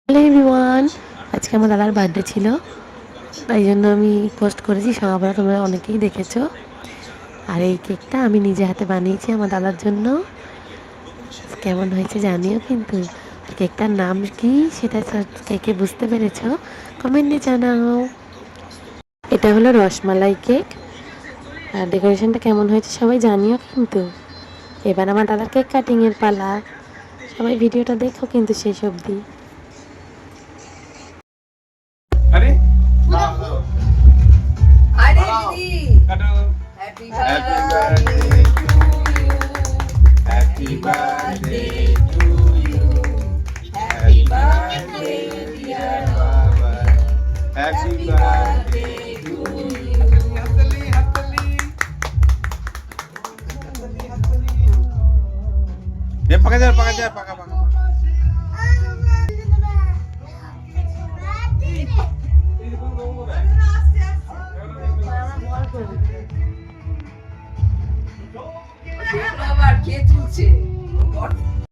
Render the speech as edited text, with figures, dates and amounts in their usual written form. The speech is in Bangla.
হ্যালো এভরিওয়ান, আজকে আমার দাদার বার্থডে ছিল, তাই জন্য আমি পোস্ট করেছি। সবাই তোমরা অনেকেই দেখেছো। আর এই কেকটা আমি নিজে হাতে বানিয়েছি আমার দাদার জন্য। কেমন হয়েছে জানিও কিন্তু। আর কেকটার নাম কি সেটা কেকে বুঝতে পেরেছো? কমেন্টে জানাও। এটা হলো রসমালাই কেক। আর ডেকোরেশনটা কেমন হয়েছে সবাই জানিও কিন্তু। এবার আমার দাদার কেক কাটিংয়ের পালা। সবাই ভিডিওটা দেখো কিন্তু শেষ অবধি। আরে আরে দিদি কাটো। Happy happy birthday birthday to to you happy happy birthday birthday dear dear বাবা happy happy birthday birthday to to you you হাততালি হাততালি হাততালি দে পাকা যা পাকা দেখো আবার কে তুলছে